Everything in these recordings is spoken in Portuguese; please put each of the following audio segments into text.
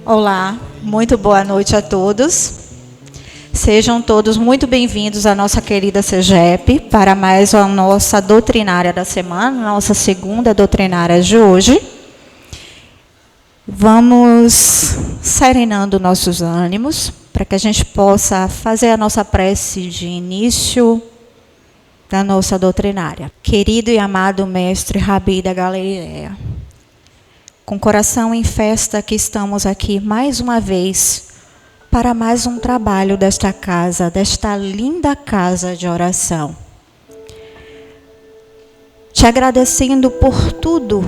Olá, muito boa noite a todos. Sejam todos muito bem-vindos à nossa querida CEGEP para mais a nossa doutrinária da semana, nossa segunda doutrinária de hoje. Vamos serenando nossos ânimos para que a gente possa fazer a nossa prece de início da nossa doutrinária. Querido e amado Mestre Rabi da Galileia, com coração em festa que estamos aqui mais uma vez para mais um trabalho desta casa, desta linda casa de oração. Te agradecendo por tudo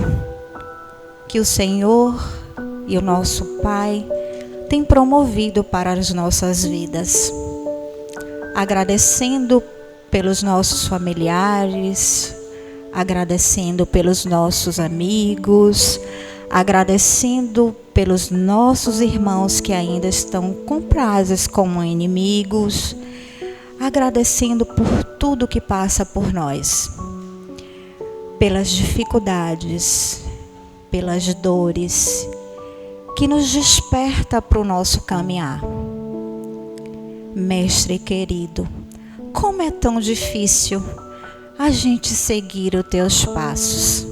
que o Senhor e o nosso Pai têm promovido para as nossas vidas. Agradecendo pelos nossos familiares, agradecendo pelos nossos amigos, agradecendo pelos nossos irmãos que ainda estão comprados como inimigos, agradecendo por tudo que passa por nós, pelas dificuldades, pelas dores, que nos desperta para o nosso caminhar. Mestre querido, como é tão difícil a gente seguir os teus passos.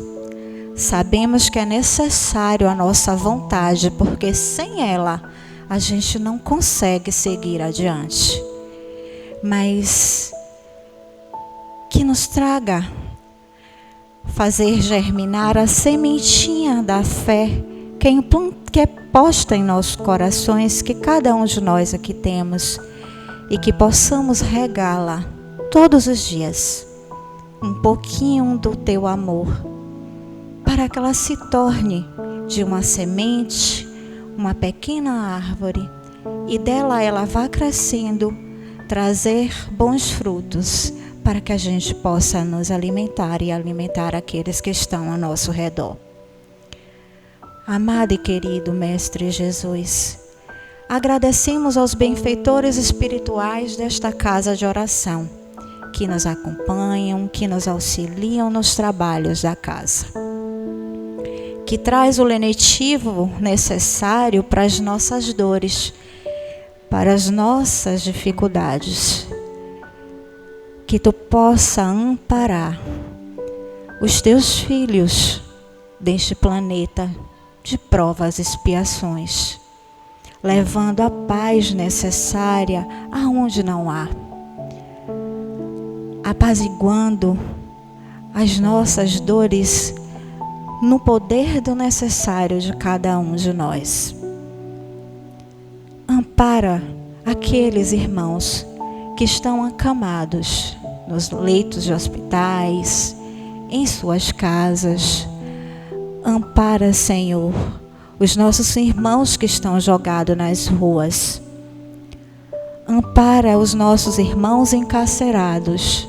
Sabemos que é necessário a nossa vontade, porque sem ela a gente não consegue seguir adiante. Mas que nos traga fazer germinar a sementinha da fé que é posta em nossos corações, que cada um de nós aqui temos, e que possamos regá-la todos os dias, um pouquinho do teu amor, para que ela se torne de uma semente, uma pequena árvore, e dela ela vá crescendo, trazer bons frutos, para que a gente possa nos alimentar e alimentar aqueles que estão ao nosso redor. Amado e querido Mestre Jesus, agradecemos aos benfeitores espirituais desta casa de oração, que nos acompanham, que nos auxiliam nos trabalhos da casa, que traz o lenitivo necessário para as nossas dores, para as nossas dificuldades. Que tu possa amparar os teus filhos deste planeta de provas e expiações, levando a paz necessária aonde não há, apaziguando as nossas dores no poder do necessário de cada um de nós. Ampara aqueles irmãos que estão acamados nos leitos de hospitais, em suas casas. Ampara, Senhor, os nossos irmãos que estão jogados nas ruas. Ampara os nossos irmãos encarcerados.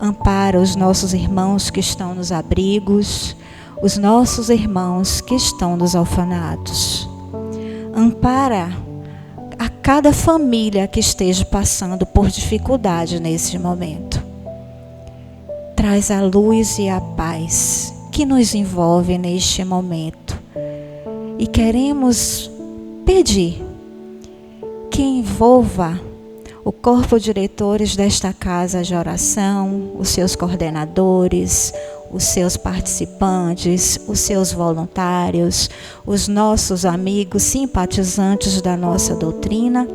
Ampara os nossos irmãos que estão nos abrigos, os nossos irmãos que estão nos orfanatos. Ampara a cada família que esteja passando por dificuldade nesse momento. Traz a luz e a paz que nos envolve neste momento. E queremos pedir que envolva o corpo diretores desta casa de oração, os seus coordenadores, os seus participantes, os seus voluntários, os nossos amigos simpatizantes da nossa doutrina,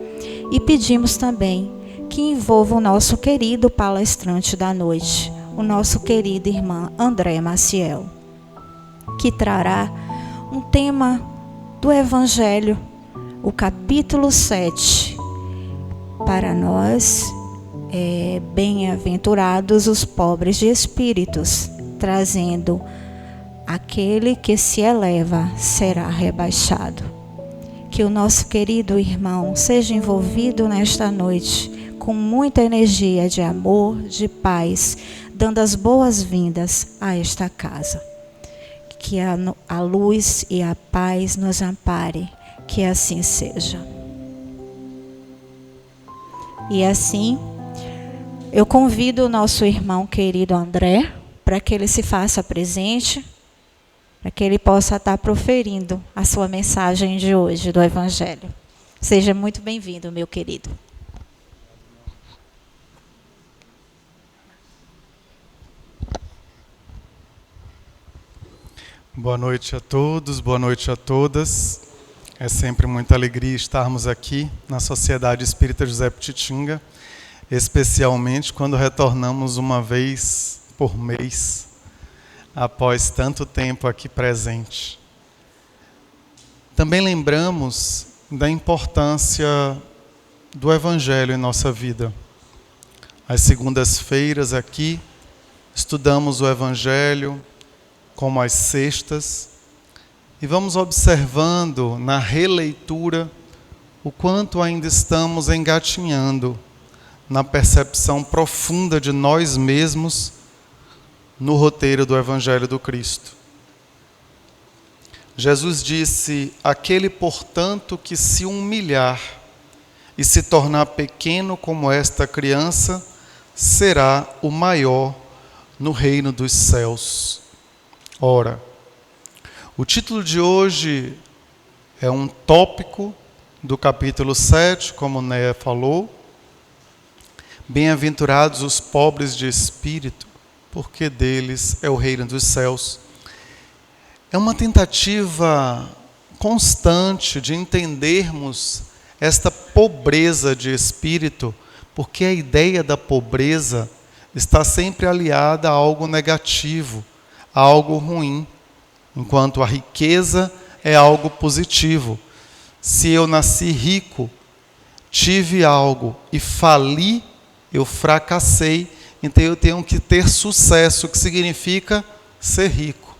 e pedimos também que envolva o nosso querido palestrante da noite, o nosso querido irmão André Maciel, que trará um tema do Evangelho, o capítulo 7, para nós, bem-aventurados os pobres de espíritos, trazendo: aquele que se eleva será rebaixado. Que o nosso querido irmão seja envolvido nesta noite com muita energia de amor, de paz, dando as boas-vindas a esta casa. Que a luz e a paz nos ampare, que assim seja. E assim, eu convido o nosso irmão querido André, para que ele se faça presente para que ele possa estar proferindo a sua mensagem de hoje do Evangelho. Seja muito bem-vindo, meu querido. Boa noite a todos, boa noite a todas. É sempre muita alegria estarmos aqui na Sociedade Espírita José Pititinga, especialmente quando retornamos uma vez por mês, após tanto tempo aqui presente. Também lembramos da importância do Evangelho em nossa vida. Às segundas-feiras aqui, estudamos o Evangelho, como às sextas, e vamos observando na releitura o quanto ainda estamos engatinhando na percepção profunda de nós mesmos no roteiro do Evangelho do Cristo. Jesus disse: aquele, portanto, que se humilhar e se tornar pequeno como esta criança, será o maior no reino dos céus. Ora, o título de hoje é um tópico do capítulo 7, como Néia falou. Bem-aventurados os pobres de espírito, porque deles é o reino dos céus. É uma tentativa constante de entendermos esta pobreza de espírito, porque a ideia da pobreza está sempre aliada a algo negativo, a algo ruim, enquanto a riqueza é algo positivo. Se eu nasci rico, tive algo e fali, eu fracassei, então eu tenho que ter sucesso, que significa ser rico.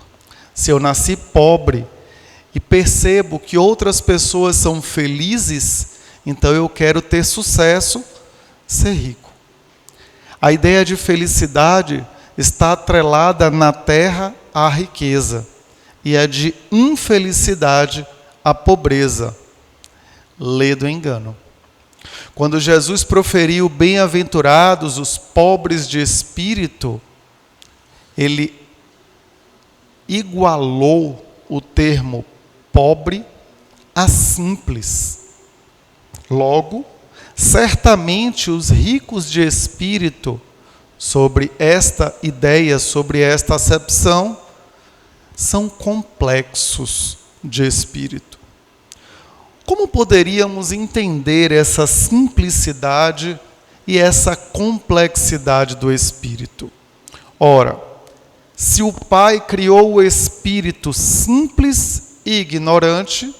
Se eu nasci pobre e percebo que outras pessoas são felizes, então eu quero ter sucesso, ser rico. A ideia de felicidade está atrelada na terra à riqueza e a de infelicidade à pobreza. Lê do engano. Quando Jesus proferiu bem-aventurados os pobres de espírito, ele igualou o termo pobre a simples. Logo, certamente os ricos de espírito, sobre esta ideia, sobre esta acepção, são complexos de espírito. Como poderíamos entender essa simplicidade e essa complexidade do espírito? Ora, se o Pai criou o espírito simples e ignorante,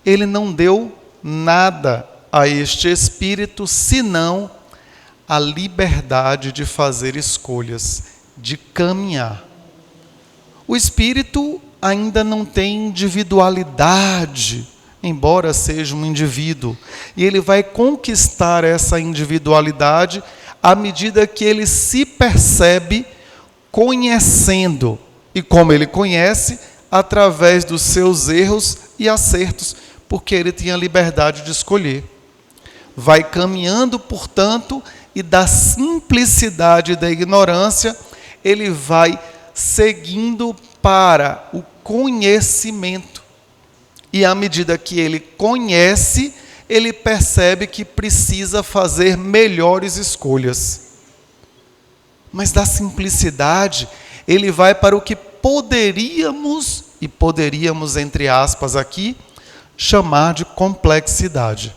ele não deu nada a este espírito senão a liberdade de fazer escolhas, de caminhar. O espírito ainda não tem individualidade, embora seja um indivíduo, e ele vai conquistar essa individualidade à medida que ele se percebe conhecendo, e como ele conhece, através dos seus erros e acertos, porque ele tinha liberdade de escolher. Vai caminhando, portanto, e da simplicidade da ignorância, ele vai seguindo para o conhecimento. E à medida que ele conhece, ele percebe que precisa fazer melhores escolhas. Mas da simplicidade, ele vai para o que poderíamos, entre aspas aqui, chamar de complexidade.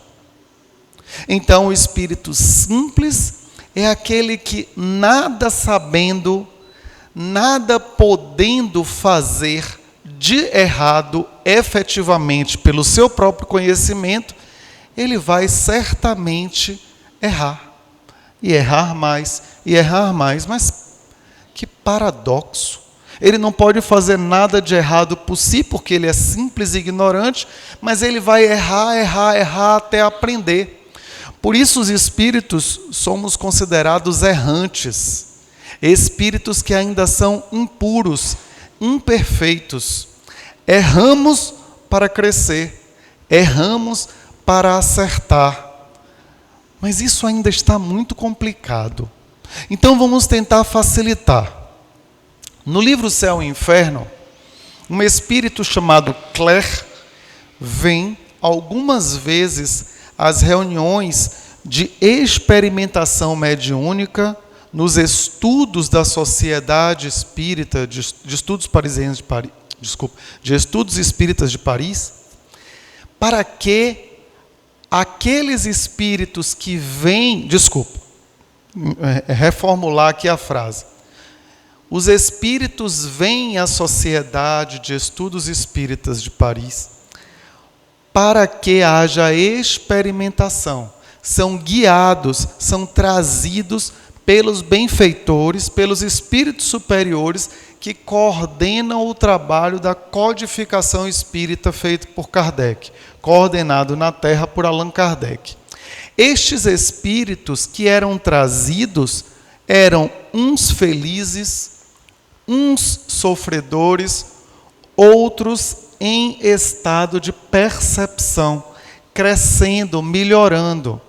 Então, o espírito simples é aquele que, nada sabendo, nada podendo fazer de errado efetivamente pelo seu próprio conhecimento, ele vai certamente errar. E errar mais, e errar mais. Mas que paradoxo! Ele não pode fazer nada de errado por si, porque ele é simples e ignorante, mas ele vai errar até aprender. Por isso os espíritos somos considerados errantes, espíritos que ainda são impuros, imperfeitos. Erramos para crescer, erramos para acertar. Mas isso ainda está muito complicado. Então vamos tentar facilitar. No livro Céu e Inferno, Um espírito chamado Claire vem algumas vezes às reuniões de experimentação mediúnica nos estudos da Sociedade Espírita de Estudos Parisienses de Paris, de Estudos Espíritas de Paris, para que aqueles espíritos que vêm, reformular aqui a frase. Os espíritos vêm à Sociedade de Estudos Espíritas de Paris para que haja experimentação. São guiados, são trazidos pelos benfeitores, pelos espíritos superiores que coordenam o trabalho da codificação espírita feito por Kardec, coordenado na Terra por Allan Kardec. Estes espíritos que eram trazidos eram uns felizes, uns sofredores, outros em estado de percepção, crescendo, melhorando.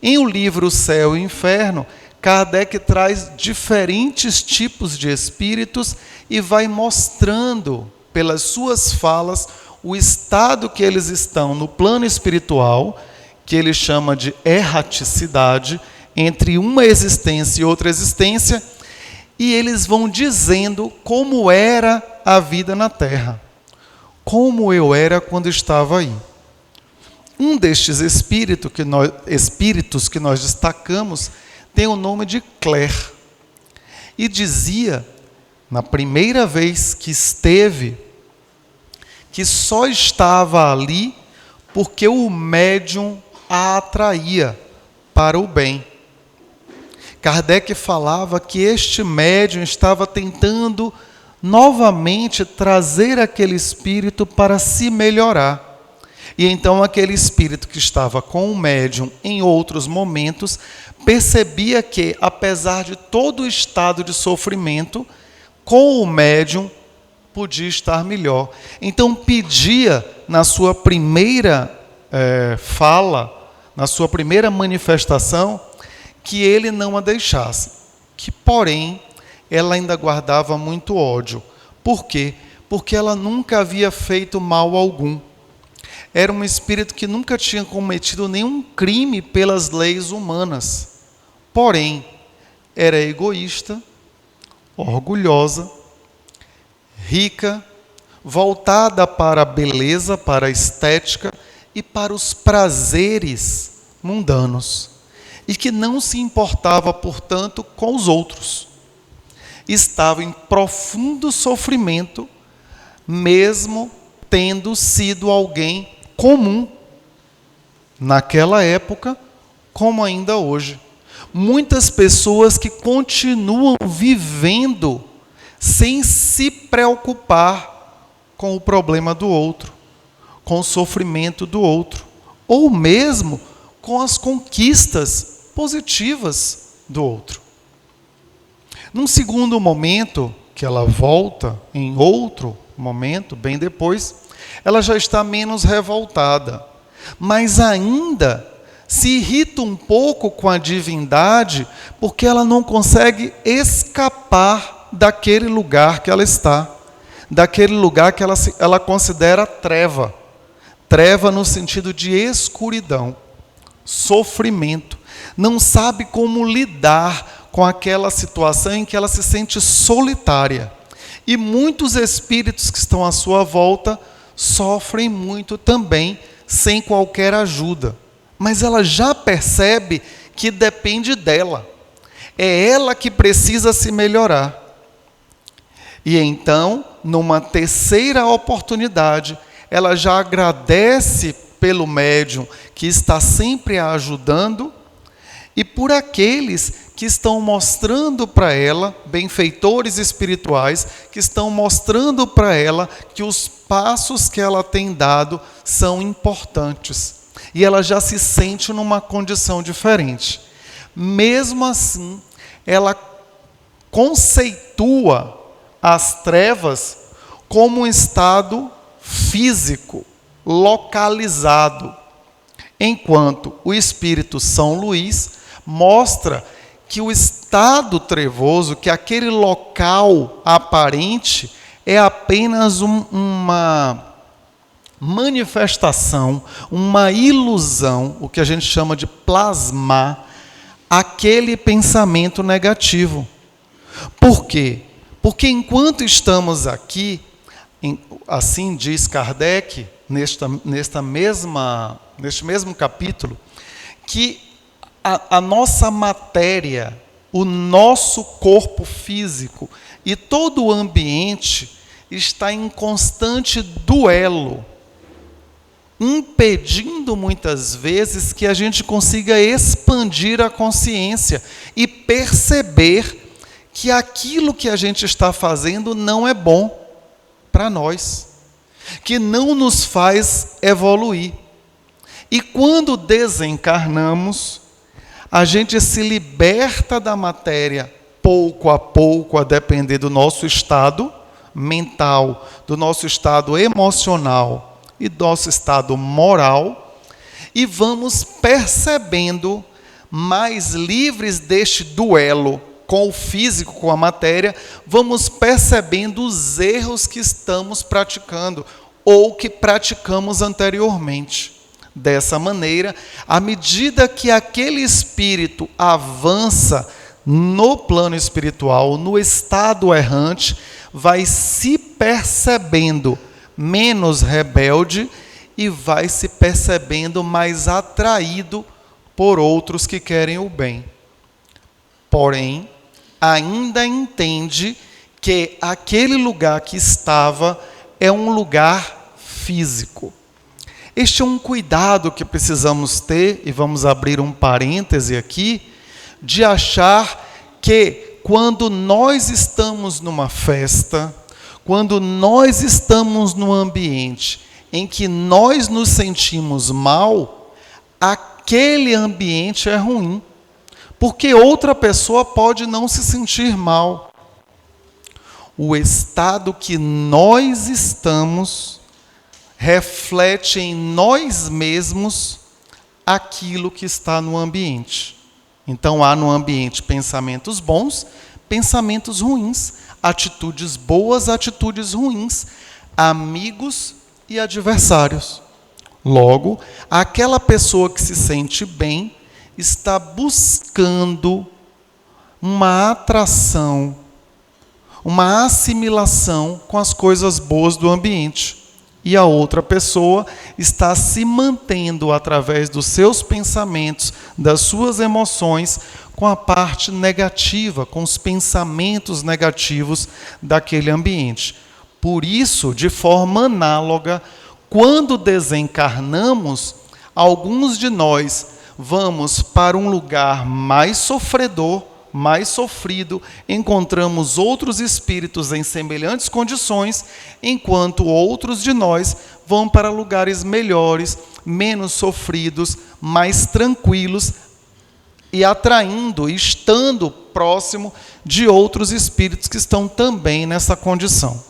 Em o livro Céu e Inferno, Kardec traz diferentes tipos de espíritos e vai mostrando, pelas suas falas, o estado que eles estão no plano espiritual, que ele chama de erraticidade, entre uma existência e outra existência, e eles vão dizendo como era a vida na Terra, como eu era quando estava aí. Um destes espíritos que nós destacamos tem o nome de Claire. E dizia, na primeira vez que esteve, que só estava ali porque o médium a atraía para o bem. Kardec falava que este médium estava tentando novamente trazer aquele espírito para se melhorar. E então aquele espírito que estava com o médium em outros momentos percebia que, apesar de todo o estado de sofrimento, com o médium podia estar melhor. Então pedia na sua primeira fala, na sua primeira manifestação, que ele não a deixasse. Que, porém, ela ainda guardava muito ódio. Por quê? Porque ela nunca havia feito mal algum. Era um espírito que nunca tinha cometido nenhum crime pelas leis humanas. Porém, era egoísta, orgulhosa, rica, voltada para a beleza, para a estética e para os prazeres mundanos. E que não se importava, portanto, com os outros. Estava em profundo sofrimento, mesmo tendo sido alguém comum naquela época, como ainda hoje. Muitas pessoas que continuam vivendo sem se preocupar com o problema do outro, com o sofrimento do outro, ou mesmo com as conquistas positivas do outro. Num segundo momento, que ela volta, em outro momento, bem depois, ela já está menos revoltada, mas ainda se irrita um pouco com a divindade, porque ela não consegue escapar daquele lugar que ela está, daquele lugar que ela considera treva. Treva no sentido de escuridão, sofrimento. Não sabe como lidar com aquela situação em que ela se sente solitária. E muitos espíritos que estão à sua volta sofrem muito também, sem qualquer ajuda. Mas ela já percebe que depende dela. É ela que precisa se melhorar. E então, numa terceira oportunidade, ela já agradece pelo médium que está sempre a ajudando e por aqueles que estão mostrando para ela, benfeitores espirituais, que estão mostrando para ela que os passos que ela tem dado são importantes. E ela já se sente numa condição diferente. Mesmo assim, ela conceitua as trevas como um estado físico, localizado, enquanto o espírito São Luís mostra que o estado trevoso, que aquele local aparente, é apenas uma manifestação, uma ilusão, o que a gente chama de plasmar aquele pensamento negativo. Por quê? Porque enquanto estamos aqui, assim diz Kardec, neste mesmo capítulo, que a nossa matéria, o nosso corpo físico e todo o ambiente está em constante duelo, impedindo muitas vezes que a gente consiga expandir a consciência e perceber que aquilo que a gente está fazendo não é bom para nós, que não nos faz evoluir. E quando desencarnamos, a gente se liberta da matéria pouco a pouco, a depender do nosso estado mental, do nosso estado emocional e do nosso estado moral, e vamos percebendo, mais livres deste duelo com o físico, com a matéria, vamos percebendo os erros que estamos praticando ou que praticamos anteriormente. Dessa maneira, à medida que aquele espírito avança no plano espiritual, no estado errante, vai se percebendo menos rebelde e vai se percebendo mais atraído por outros que querem o bem. Porém, ainda entende que aquele lugar que estava é um lugar físico. Este é um cuidado que precisamos ter, e vamos abrir um parêntese aqui, de achar que quando nós estamos numa festa, quando nós estamos num ambiente em que nós nos sentimos mal, aquele ambiente é ruim, porque outra pessoa pode não se sentir mal. O estado que nós estamos reflete em nós mesmos aquilo que está no ambiente. Então há no ambiente pensamentos bons, pensamentos ruins, atitudes boas, atitudes ruins, amigos e adversários. Logo, aquela pessoa que se sente bem está buscando uma atração, uma assimilação com as coisas boas do ambiente. E a outra pessoa está se mantendo através dos seus pensamentos, das suas emoções, com a parte negativa, com os pensamentos negativos daquele ambiente. Por isso, de forma análoga, quando desencarnamos, alguns de nós vamos para um lugar mais sofredor, mais sofrido, encontramos outros espíritos em semelhantes condições, enquanto outros de nós vão para lugares melhores, menos sofridos, mais tranquilos, e atraindo, estando próximo de outros espíritos que estão também nessa condição.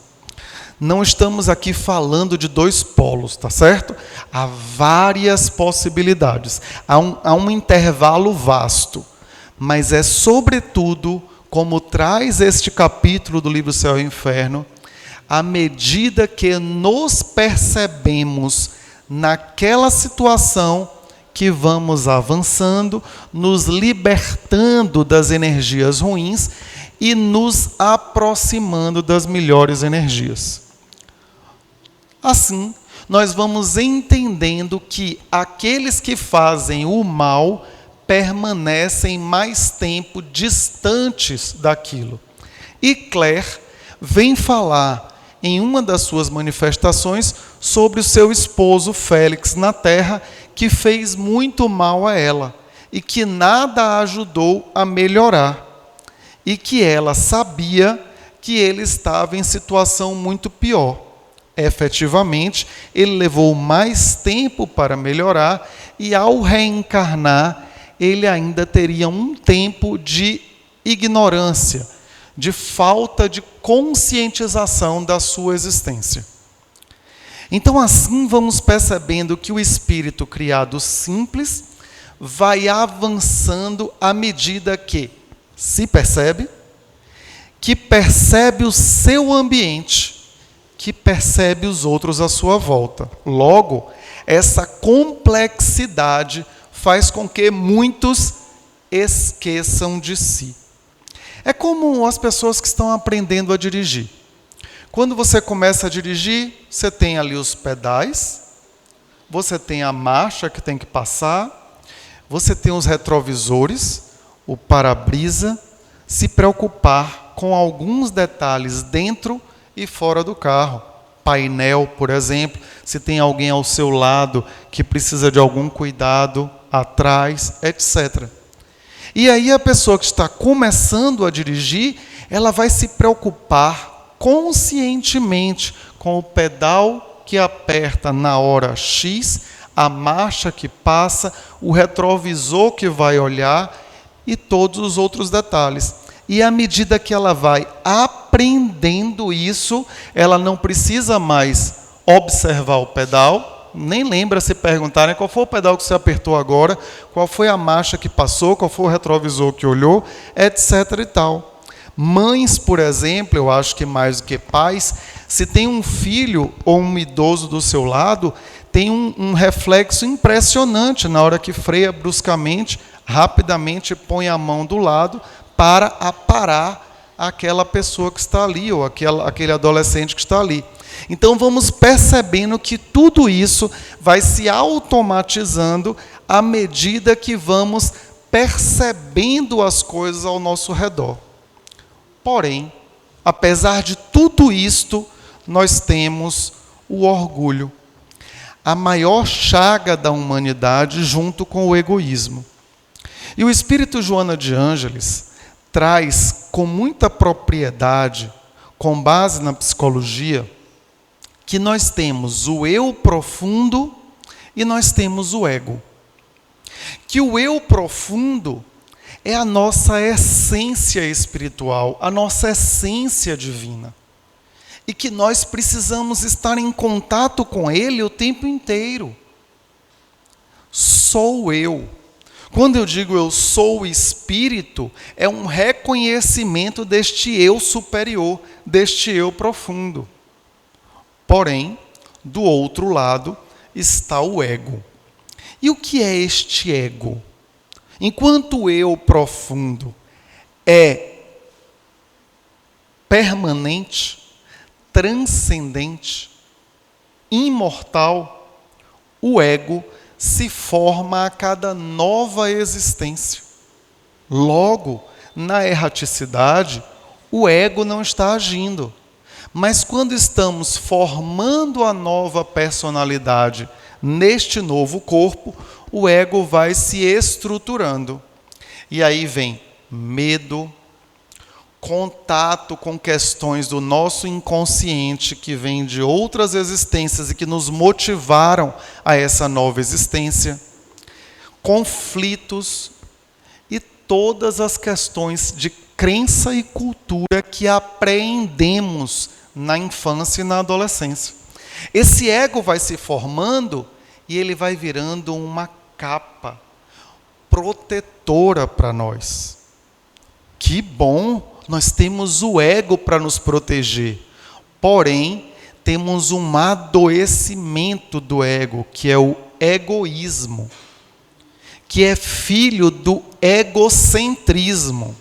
Não estamos aqui falando de dois polos, tá certo? Há várias possibilidades, há um intervalo vasto. Mas é sobretudo, como traz este capítulo do livro Céu e Inferno, à medida que nos percebemos naquela situação que vamos avançando, nos libertando das energias ruins e nos aproximando das melhores energias. Assim, nós vamos entendendo que aqueles que fazem o mal permanecem mais tempo distantes daquilo. E Claire vem falar em uma das suas manifestações sobre o seu esposo Félix na Terra, que fez muito mal a ela e que nada a ajudou a melhorar. E que ela sabia que ele estava em situação muito pior. Efetivamente, ele levou mais tempo para melhorar e, ao reencarnar, ele ainda teria um tempo de ignorância, de falta de conscientização da sua existência. Então, assim vamos percebendo que o espírito criado simples vai avançando à medida que se percebe, que percebe o seu ambiente, que percebe os outros à sua volta. Logo, essa complexidade faz com que muitos esqueçam de si. É como as pessoas que estão aprendendo a dirigir. Quando você começa a dirigir, você tem ali os pedais, você tem a marcha que tem que passar, você tem os retrovisores, o para-brisa, se preocupar com alguns detalhes dentro e fora do carro. Painel, por exemplo, se tem alguém ao seu lado que precisa de algum cuidado atrás, etc. E aí a pessoa que está começando a dirigir, ela vai se preocupar conscientemente com o pedal que aperta na hora X, a marcha que passa, o retrovisor que vai olhar e todos os outros detalhes. E à medida que ela vai aprendendo isso, ela não precisa mais observar o pedal, nem lembra se perguntarem qual foi o pedal que você apertou agora, qual foi a marcha que passou, qual foi o retrovisor que olhou, etc. e tal. Mães, por exemplo, eu acho que mais do que pais, se tem um filho ou um idoso do seu lado, tem um reflexo impressionante na hora que freia bruscamente, rapidamente põe a mão do lado para aparar aquela pessoa que está ali, ou aquele adolescente que está ali. Então vamos percebendo que tudo isso vai se automatizando à medida que vamos percebendo as coisas ao nosso redor. Porém, apesar de tudo isto, nós temos o orgulho, a maior chaga da humanidade junto com o egoísmo. E o Espírito Joana de Ângeles traz com muita propriedade, com base na psicologia, que nós temos o eu profundo e nós temos o ego. Que o eu profundo é a nossa essência espiritual, a nossa essência divina. E que nós precisamos estar em contato com ele o tempo inteiro. Sou eu. Quando eu digo eu sou o espírito, é um reconhecimento deste eu superior, deste eu profundo. Porém, do outro lado está o ego. E o que é este ego? Enquanto o eu profundo é permanente, transcendente, imortal, o ego se forma a cada nova existência. Logo, na erraticidade, o ego não está agindo. Mas quando estamos formando a nova personalidade neste novo corpo, o ego vai se estruturando. E aí vem medo, contato com questões do nosso inconsciente que vêm de outras existências e que nos motivaram a essa nova existência, conflitos e todas as questões de crença e cultura que apreendemos na infância e na adolescência. Esse ego vai se formando e ele vai virando uma capa protetora para nós. Que bom! Nós temos o ego para nos proteger, porém, temos um adoecimento do ego, que é o egoísmo, que é filho do egocentrismo.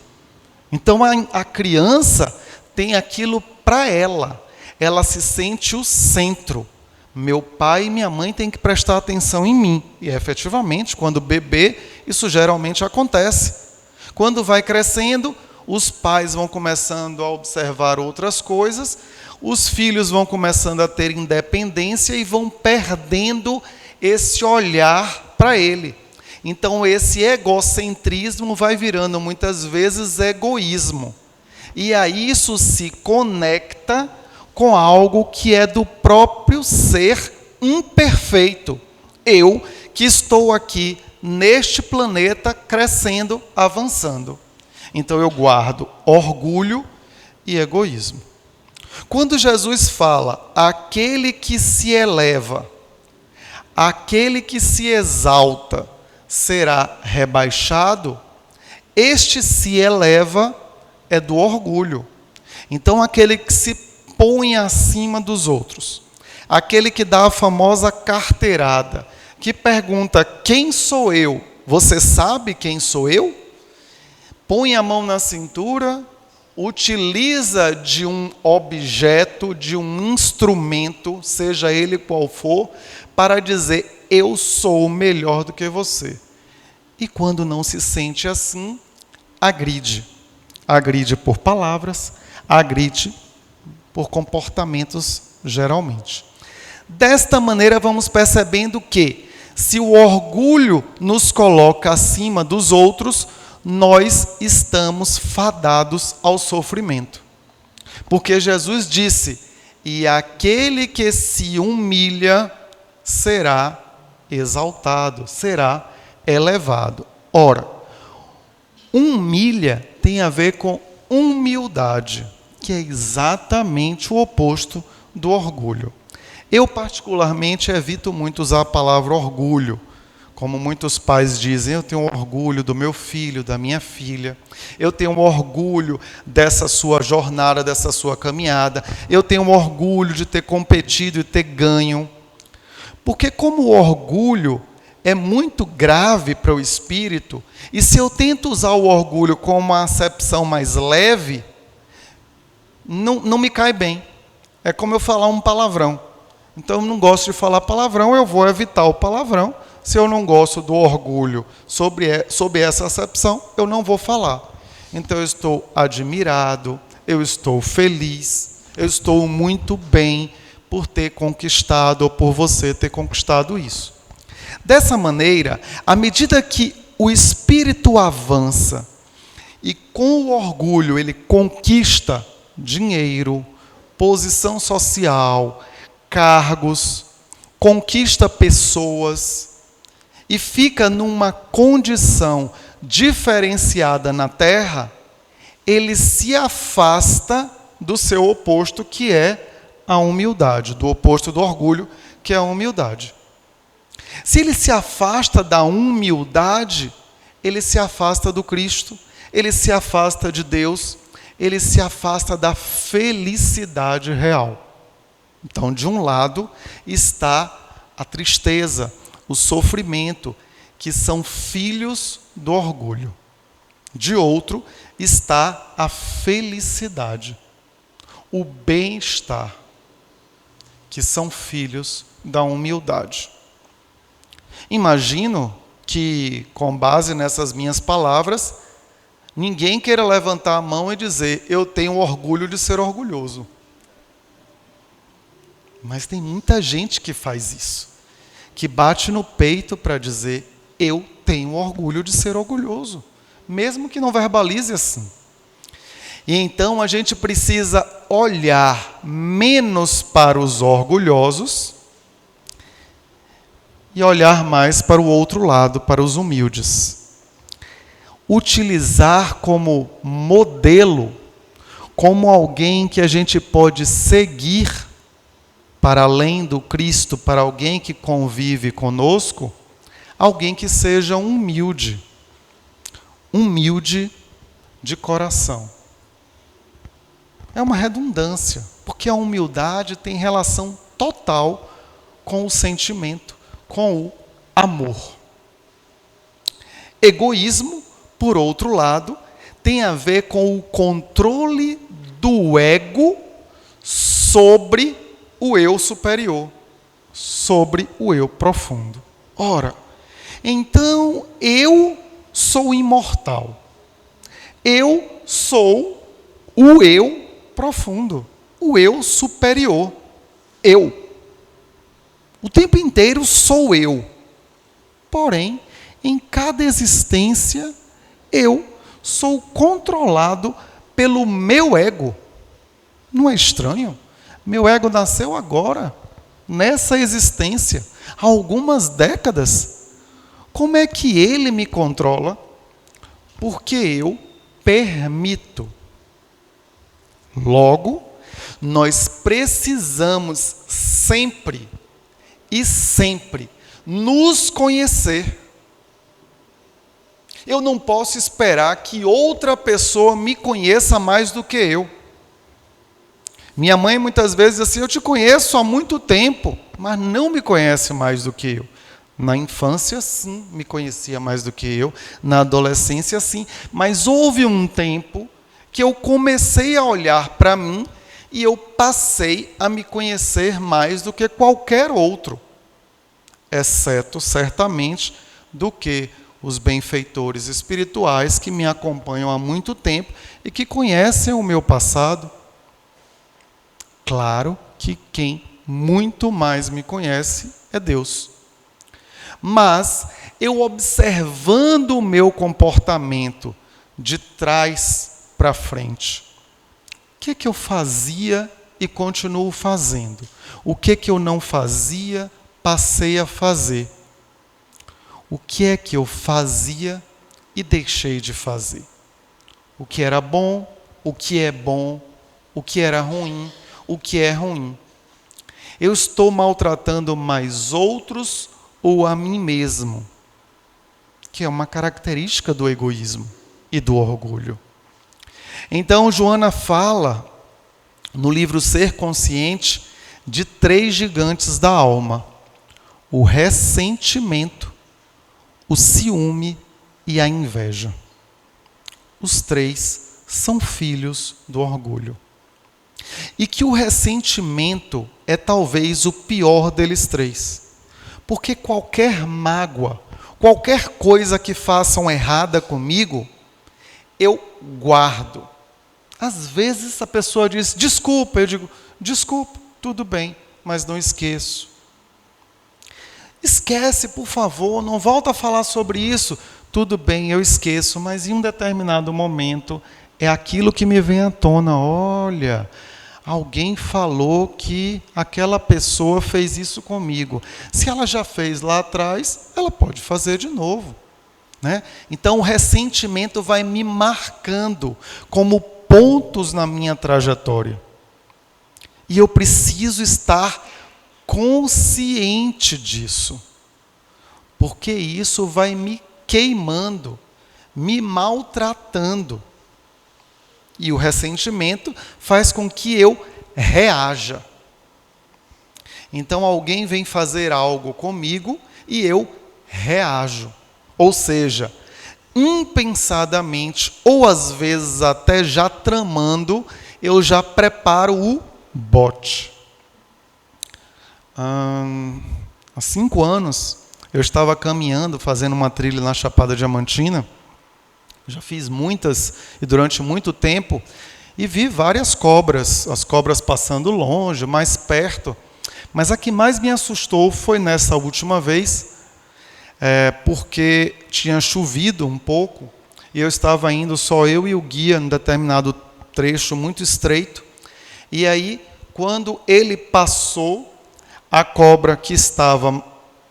Então, a criança tem aquilo para ela se sente o centro. Meu pai e minha mãe têm que prestar atenção em mim. E, efetivamente, quando bebê, isso geralmente acontece. Quando vai crescendo, os pais vão começando a observar outras coisas, os filhos vão começando a ter independência e vão perdendo esse olhar para ele. Então, esse egocentrismo vai virando, muitas vezes, egoísmo. E aí isso se conecta com algo que é do próprio ser imperfeito. Eu, que estou aqui neste planeta, crescendo, avançando. Então eu guardo orgulho e egoísmo. Quando Jesus fala, aquele que se eleva, aquele que se exalta, será rebaixado, este se eleva é do orgulho. Então aquele que se põe acima dos outros. Aquele que dá a famosa carteirada, que pergunta: quem sou eu? Você sabe quem sou eu? Põe a mão na cintura, utiliza de um objeto, de um instrumento, seja ele qual for, para dizer: eu sou melhor do que você. E quando não se sente assim, agride. Agride por palavras, agride por comportamentos, geralmente. Desta maneira, vamos percebendo que, se o orgulho nos coloca acima dos outros, nós estamos fadados ao sofrimento. Porque Jesus disse: e aquele que se humilha será exaltado, será elevado. Ora, humilha tem a ver com humildade, que é exatamente o oposto do orgulho. Eu, particularmente, evito muito usar a palavra orgulho. Como muitos pais dizem: eu tenho orgulho do meu filho, da minha filha. Eu tenho orgulho dessa sua jornada, dessa sua caminhada. Eu tenho orgulho de ter competido e ter ganho. Porque como o orgulho é muito grave para o espírito, e se eu tento usar o orgulho com uma acepção mais leve, não me cai bem. É como eu falar um palavrão. Então, eu não gosto de falar palavrão, eu vou evitar o palavrão. Se eu não gosto do orgulho sob essa acepção, eu não vou falar. Então, eu estou admirado, eu estou feliz, eu estou muito bem por ter conquistado, ou por você ter conquistado isso. Dessa maneira, à medida que o espírito avança e com o orgulho ele conquista dinheiro, posição social, cargos, conquista pessoas e fica numa condição diferenciada na terra, ele se afasta do seu oposto, que é a humildade, do oposto do orgulho, que é a humildade. Se ele se afasta da humildade, ele se afasta do Cristo, ele se afasta de Deus, ele se afasta da felicidade real. Então, de um lado está a tristeza, o sofrimento, que são filhos do orgulho. De outro está a felicidade, o bem-estar, que são filhos da humildade. Imagino que, com base nessas minhas palavras, ninguém queira levantar a mão e dizer: eu tenho orgulho de ser orgulhoso. Mas tem muita gente que faz isso, que bate no peito para dizer: eu tenho orgulho de ser orgulhoso, mesmo que não verbalize assim. E então a gente precisa olhar menos para os orgulhosos e olhar mais para o outro lado, para os humildes. Utilizar como modelo, como alguém que a gente pode seguir para além do Cristo, para alguém que convive conosco, alguém que seja humilde, humilde de coração. É uma redundância, porque a humildade tem relação total com o sentimento, com o amor. Egoísmo, por outro lado, tem a ver com o controle do ego sobre o eu superior, sobre o eu profundo. Ora, então eu sou imortal. Eu sou o eu profundo, o eu superior. Eu. O tempo inteiro sou eu. Porém, em cada existência, eu sou controlado pelo meu ego. Não é estranho? Meu ego nasceu agora, nessa existência, há algumas décadas. Como é que ele me controla? Porque eu permito. Logo, nós precisamos sempre e sempre nos conhecer. Eu não posso esperar que outra pessoa me conheça mais do que eu. Minha mãe muitas vezes diz assim, eu te conheço há muito tempo, mas não me conhece mais do que eu. Na infância, sim, me conhecia mais do que eu. Na adolescência, sim. Mas houve um tempo que eu comecei a olhar para mim e eu passei a me conhecer mais do que qualquer outro. Exceto, certamente, do que os benfeitores espirituais que me acompanham há muito tempo e que conhecem o meu passado. Claro que quem muito mais me conhece é Deus. Mas eu observando o meu comportamento de trás para frente, o que eu fazia e continuo fazendo? O que eu não fazia, passei a fazer? O que é que eu fazia e deixei de fazer? O que era bom, o que é bom, o que era ruim, o que é ruim. Eu estou maltratando mais outros ou a mim mesmo? Que é uma característica do egoísmo e do orgulho. Então, Joana fala, no livro Ser Consciente, de 3 gigantes da alma: o ressentimento, o ciúme e a inveja. Os 3 são filhos do orgulho. E que o ressentimento é talvez o pior deles 3. Porque qualquer mágoa, qualquer coisa que façam errada comigo, eu guardo. Às vezes a pessoa diz, desculpa, eu digo, desculpa, tudo bem, mas não esqueço. Esquece, por favor, não volta a falar sobre isso. Tudo bem, eu esqueço, mas em um determinado momento é aquilo que me vem à tona. Olha, alguém falou que aquela pessoa fez isso comigo. Se ela já fez lá atrás, ela pode fazer de novo, né? Então o ressentimento vai me marcando como pontos na minha trajetória. E eu preciso estar consciente disso, porque isso vai me queimando, me maltratando. E o ressentimento faz com que eu reaja. Então alguém vem fazer algo comigo e eu reajo. Ou seja, impensadamente, ou às vezes até já tramando, eu já preparo o bote. Há 5 anos, eu estava caminhando, fazendo uma trilha na Chapada Diamantina. Já fiz muitas e durante muito tempo, e vi várias cobras, as cobras passando longe, mais perto. Mas a que mais me assustou foi nessa última vez, porque tinha chovido um pouco, e eu estava indo só eu e o guia, em determinado trecho muito estreito. E aí, quando ele passou, a cobra que estava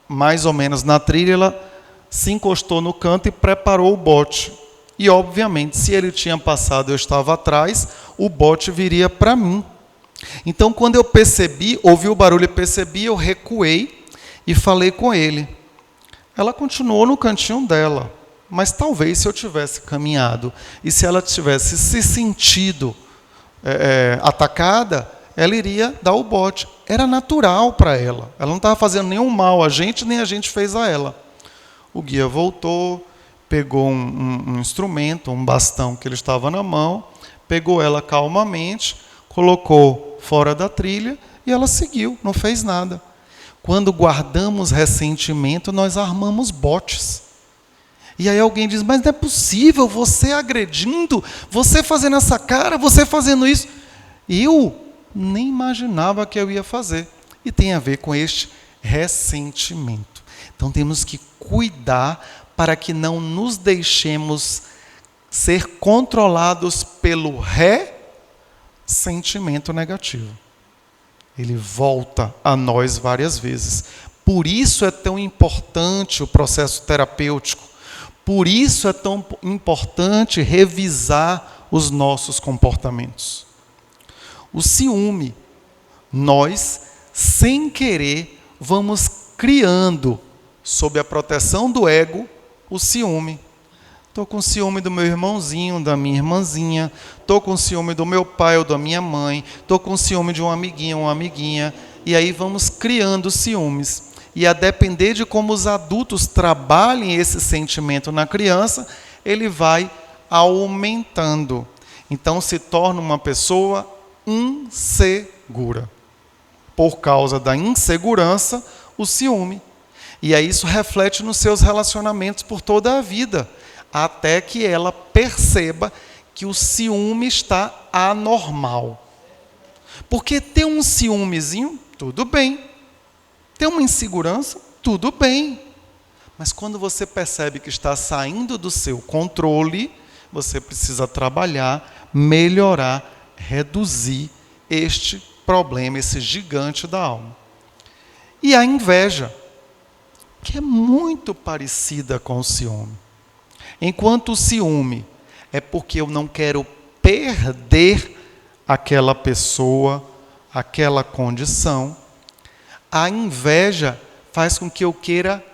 mais ou menos na trilha, ela se encostou no canto e preparou o bote. E, obviamente, se ele tinha passado e eu estava atrás, o bote viria para mim. Então, quando eu percebi, ouvi o barulho e percebi, eu recuei e falei com ele. Ela continuou no cantinho dela, mas talvez se eu tivesse caminhado e se ela tivesse se sentido atacada, ela iria dar o bote. Era natural para ela. Ela não estava fazendo nenhum mal a gente, nem a gente fez a ela. O guia voltou, pegou um instrumento, um bastão que ele estava na mão, pegou ela calmamente, colocou fora da trilha e ela seguiu, não fez nada. Quando guardamos ressentimento, nós armamos botes. E aí alguém diz, mas não é possível, você agredindo, você fazendo essa cara, você fazendo isso. Eu nem imaginava que eu ia fazer. E tem a ver com este ressentimento. Então temos que cuidar para que não nos deixemos ser controlados pelo ressentimento negativo. Ele volta a nós várias vezes. Por isso é tão importante o processo terapêutico. Por isso é tão importante revisar os nossos comportamentos. O ciúme, nós, sem querer, vamos criando, sob a proteção do ego, o ciúme. Estou com ciúme do meu irmãozinho, da minha irmãzinha. Estou com ciúme do meu pai ou da minha mãe. Estou com ciúme de um amiguinho ou uma amiguinha. E aí vamos criando ciúmes. E a depender de como os adultos trabalhem esse sentimento na criança, ele vai aumentando. Então se torna uma pessoa insegura. Por causa da insegurança, o ciúme. E aí isso reflete nos seus relacionamentos por toda a vida. Até que ela perceba que o ciúme está anormal. Porque ter um ciúmezinho, tudo bem. Ter uma insegurança, tudo bem. Mas quando você percebe que está saindo do seu controle, você precisa trabalhar, melhorar, reduzir este problema, esse gigante da alma. E a inveja, que é muito parecida com o ciúme. Enquanto o ciúme é porque eu não quero perder aquela pessoa, aquela condição, a inveja faz com que eu queira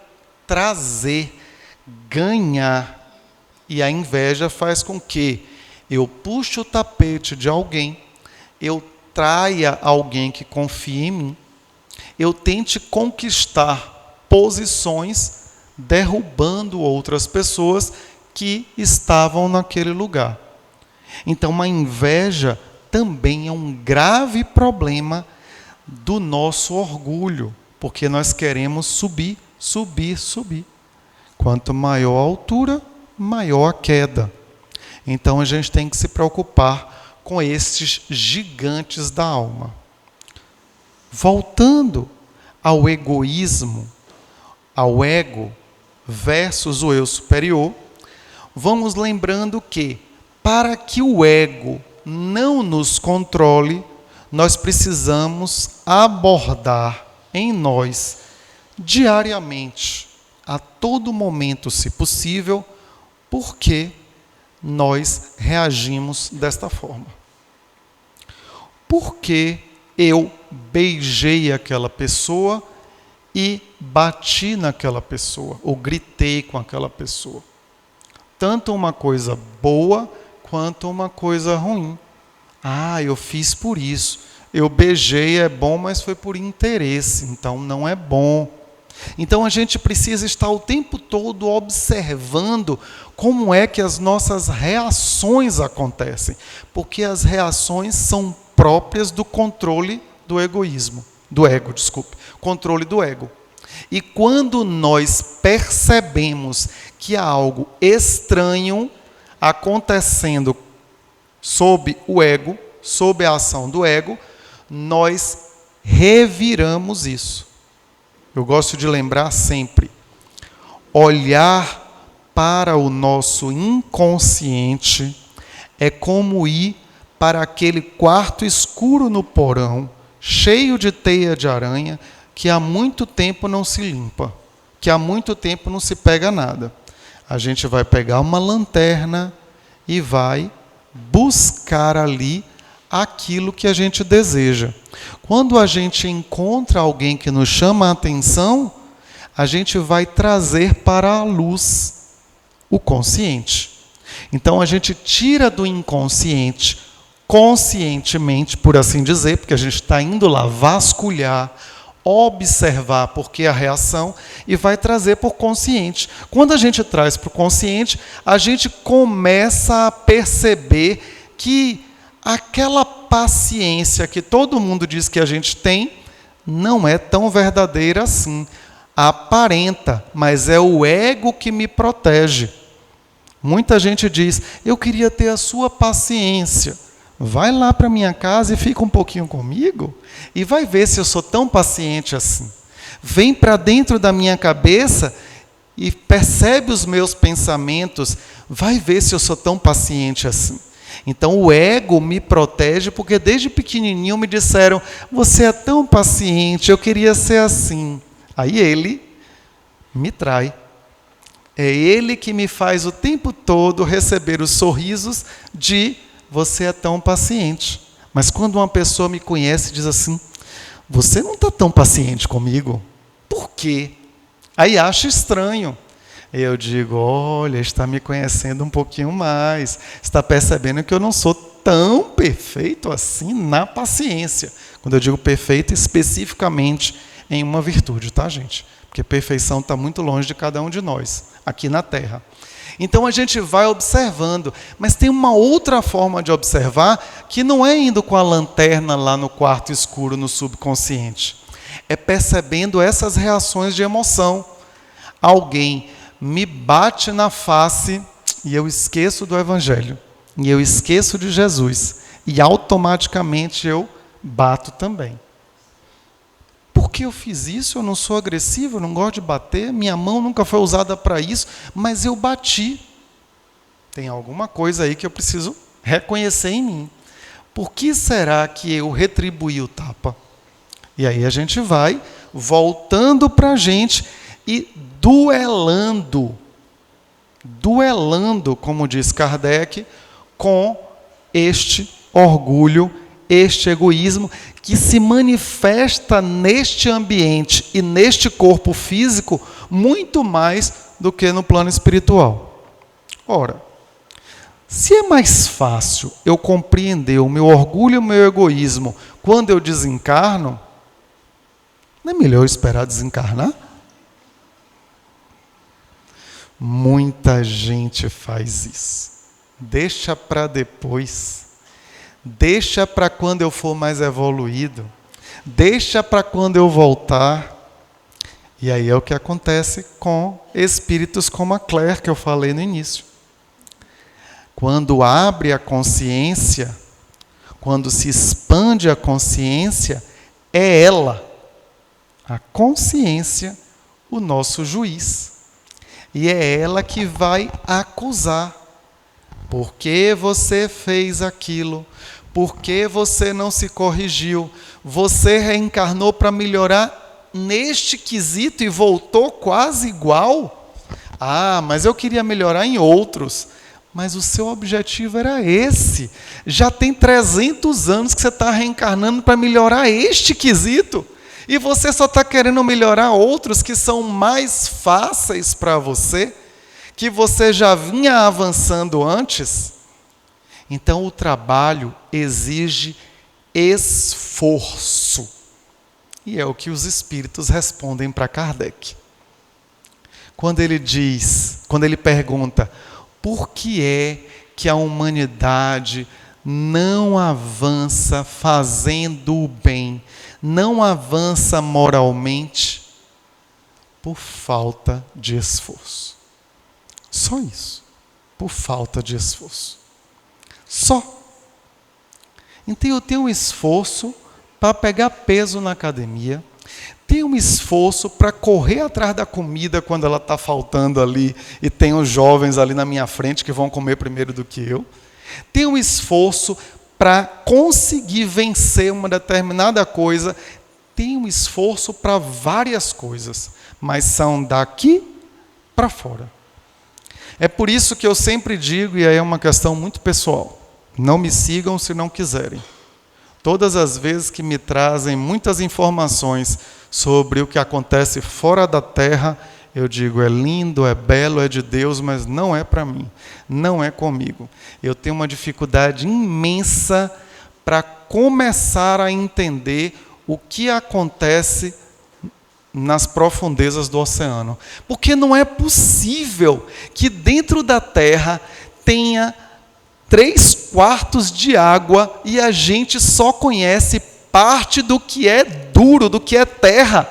trazer, ganhar. E a inveja faz com que eu puxe o tapete de alguém, eu traia alguém que confie em mim, eu tente conquistar posições derrubando outras pessoas que estavam naquele lugar. Então, a inveja também é um grave problema do nosso orgulho, porque nós queremos subir, subir, subir. Quanto maior a altura, maior a queda. Então, a gente tem que se preocupar com esses gigantes da alma. Voltando ao egoísmo, ao ego versus o eu superior, vamos lembrando que, para que o ego não nos controle, nós precisamos abordar em nós, diariamente, a todo momento, se possível, por que nós reagimos desta forma. Por que eu beijei aquela pessoa e bati naquela pessoa, ou gritei com aquela pessoa? Tanto uma coisa boa, quanto uma coisa ruim. Ah, eu fiz por isso. Eu beijei, é bom, mas foi por interesse, então não é bom. Então a gente precisa estar o tempo todo observando como é que as nossas reações acontecem. Porque as reações são próprias do controle do egoísmo. Do ego, desculpe. Controle do ego. E quando nós percebemos que há algo estranho acontecendo sob o ego, sob a ação do ego, nós reviramos isso. Eu gosto de lembrar sempre, olhar para o nosso inconsciente é como ir para aquele quarto escuro no porão, cheio de teia de aranha, que há muito tempo não se limpa, que há muito tempo não se pega nada. A gente vai pegar uma lanterna e vai buscar ali aquilo que a gente deseja. Quando a gente encontra alguém que nos chama a atenção, a gente vai trazer para a luz o consciente. Então a gente tira do inconsciente, conscientemente, por assim dizer, porque a gente está indo lá vasculhar, observar por que a reação e vai trazer para o consciente. Quando a gente traz para o consciente, a gente começa a perceber que aquela paciência que todo mundo diz que a gente tem, não é tão verdadeira assim. Aparenta, mas é o ego que me protege. Muita gente diz, eu queria ter a sua paciência. Vai lá para minha casa e fica um pouquinho comigo e vai ver se eu sou tão paciente assim. Vem para dentro da minha cabeça e percebe os meus pensamentos. Vai ver se eu sou tão paciente assim. Então o ego me protege porque desde pequenininho me disseram, você é tão paciente, eu queria ser assim. Aí ele me trai. É ele que me faz o tempo todo receber os sorrisos de você é tão paciente. Mas quando uma pessoa me conhece e diz assim, você não está tão paciente comigo. Por quê? Aí acha estranho. E eu digo, olha, está me conhecendo um pouquinho mais, está percebendo que eu não sou tão perfeito assim na paciência. Quando eu digo perfeito, especificamente em uma virtude, tá, gente? Porque perfeição está muito longe de cada um de nós, aqui na Terra. Então a gente vai observando, mas tem uma outra forma de observar, que não é indo com a lanterna lá no quarto escuro, no subconsciente. É percebendo essas reações de emoção. Alguém me bate na face e eu esqueço do Evangelho, e eu esqueço de Jesus, e automaticamente eu bato também. Por que eu fiz isso? Eu não sou agressivo, eu não gosto de bater, minha mão nunca foi usada para isso, mas eu bati. Tem alguma coisa aí que eu preciso reconhecer em mim. Por que será que eu retribuí o tapa? E aí a gente vai voltando para a gente e duelando, como diz Kardec, com este orgulho, este egoísmo, que se manifesta neste ambiente e neste corpo físico muito mais do que no plano espiritual. Ora, se é mais fácil eu compreender o meu orgulho e o meu egoísmo quando eu desencarno, não é melhor esperar desencarnar? Muita gente faz isso. Deixa para depois. Deixa para quando eu for mais evoluído. Deixa para quando eu voltar. E aí é o que acontece com espíritos como a Claire, que eu falei no início. Quando abre a consciência, quando se expande a consciência, é ela, a consciência, o nosso juiz. E é ela que vai acusar. Por que você fez aquilo? Por que você não se corrigiu? Você reencarnou para melhorar neste quesito e voltou quase igual? Ah, mas eu queria melhorar em outros. Mas o seu objetivo era esse. Já tem 300 anos que você está reencarnando para melhorar este quesito. E você só está querendo melhorar outros que são mais fáceis para você, que você já vinha avançando antes. Então o trabalho exige esforço. E é o que os espíritos respondem para Kardec. Quando ele pergunta, por que é que a humanidade não avança fazendo o bem, não avança moralmente? Por falta de esforço. Só isso. Por falta de esforço. Só. Então eu tenho um esforço para pegar peso na academia, tenho um esforço para correr atrás da comida quando ela está faltando ali e tem os jovens ali na minha frente que vão comer primeiro do que eu. Tenho um esforço para conseguir vencer uma determinada coisa. Tenho um esforço para várias coisas, mas são daqui para fora. É por isso que eu sempre digo, e aí é uma questão muito pessoal, não me sigam se não quiserem. Todas as vezes que me trazem muitas informações sobre o que acontece fora da Terra, eu digo, é lindo, é belo, é de Deus, mas não é para mim, não é comigo. Eu tenho uma dificuldade imensa para começar a entender o que acontece nas profundezas do oceano. Porque não é possível que dentro da Terra tenha 3/4 de água e a gente só conhece parte do que é duro, do que é terra.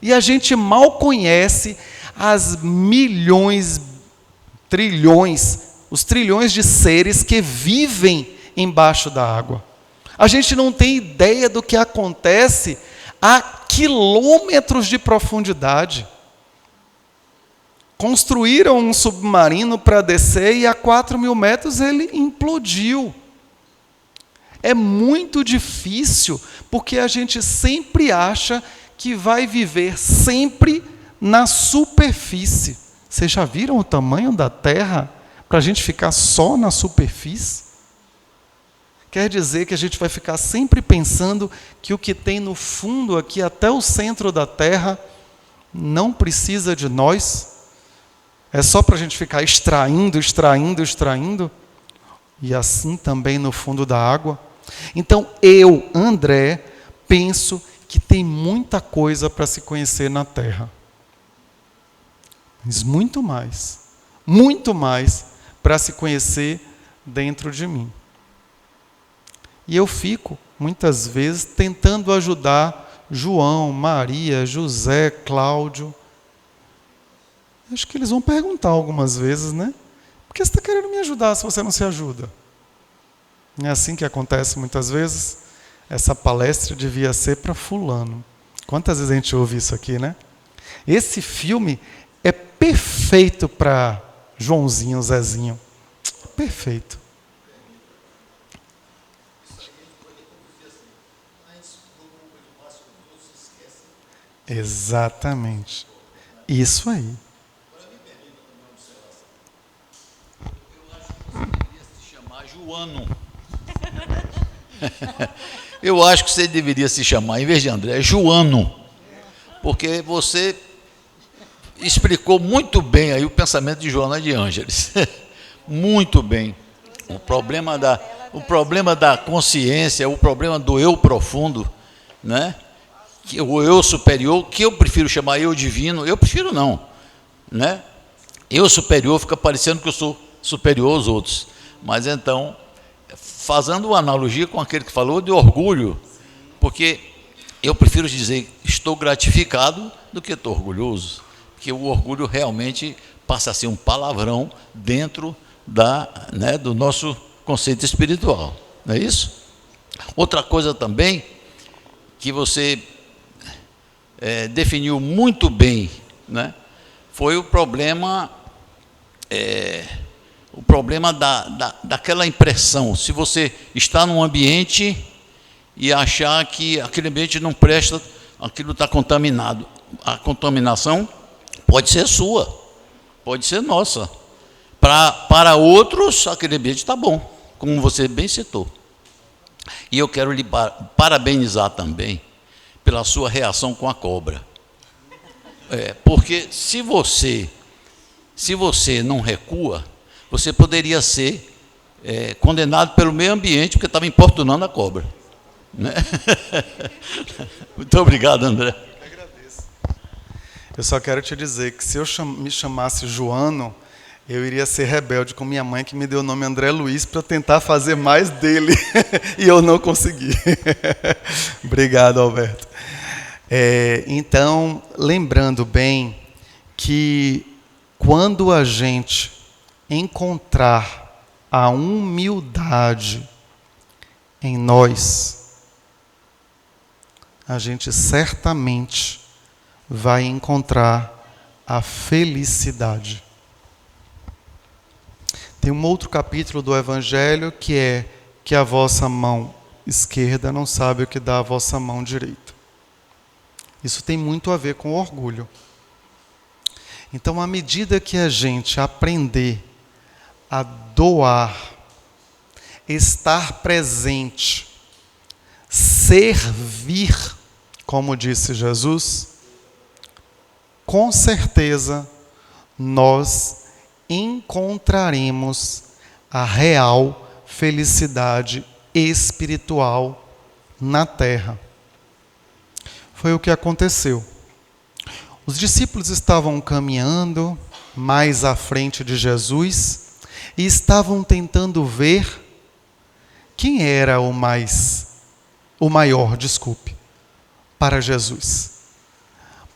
E a gente mal conhece as milhões, trilhões, os trilhões de seres que vivem embaixo da água. A gente não tem ideia do que acontece a quilômetros de profundidade. Construíram um submarino para descer e a 4.000 metros ele implodiu. É muito difícil, porque a gente sempre acha que vai viver sempre na superfície. Vocês já viram o tamanho da Terra para a gente ficar só na superfície? Quer dizer que a gente vai ficar sempre pensando que o que tem no fundo aqui, até o centro da Terra, não precisa de nós? É só para a gente ficar extraindo, e assim também no fundo da água? Então eu, André, penso que tem muita coisa para se conhecer na Terra. Mas muito mais para se conhecer dentro de mim. E eu fico, muitas vezes, tentando ajudar João, Maria, José, Cláudio. Acho que eles vão perguntar algumas vezes, né? Por que você está querendo me ajudar se você não se ajuda? Não é assim que acontece muitas vezes? Essa palestra devia ser para fulano. Quantas vezes a gente ouve isso aqui, né? Esse filme é perfeito para Joãozinho, Zezinho. Perfeito. Exatamente. Isso aí. Joano. Eu acho que você deveria se chamar, em vez de André, Joano. Porque você explicou muito bem aí o pensamento de Joana de Ângeles. Muito bem. O problema da consciência, o problema do eu profundo, né? O eu superior, que eu prefiro chamar eu divino, eu prefiro não, né? Eu superior fica parecendo que eu sou superior aos outros. Mas então, fazendo uma analogia com aquele que falou de orgulho, porque eu prefiro dizer estou gratificado do que estou orgulhoso, porque o orgulho realmente passa a ser um palavrão dentro do nosso conceito espiritual, não é isso? Outra coisa também que você definiu muito bem, né, foi o problema daquela impressão. Se você está num ambiente e achar que aquele ambiente não presta, aquilo está contaminado. A contaminação pode ser sua, pode ser nossa. Para outros, aquele ambiente está bom, como você bem citou. E eu quero lhe parabenizar também pela sua reação com a cobra. Porque se você não recua, você poderia ser condenado pelo meio ambiente, porque estava importunando a cobra. Né? Muito obrigado, André. Eu agradeço. Eu só quero te dizer que se eu me chamasse Joano, eu iria ser rebelde com minha mãe, que me deu o nome André Luiz, para tentar fazer mais dele. E eu não consegui. Obrigado, Alberto. Então, lembrando bem que quando a gente encontrar a humildade em nós, a gente certamente vai encontrar a felicidade. Tem um outro capítulo do Evangelho que é que a vossa mão esquerda não sabe o que dá a vossa mão direita. Isso tem muito a ver com orgulho. Então, à medida que a gente aprender a doar, estar presente, servir, como disse Jesus, com certeza nós encontraremos a real felicidade espiritual na terra. Foi o que aconteceu. Os discípulos estavam caminhando mais à frente de Jesus e estavam tentando ver quem era o maior, para Jesus.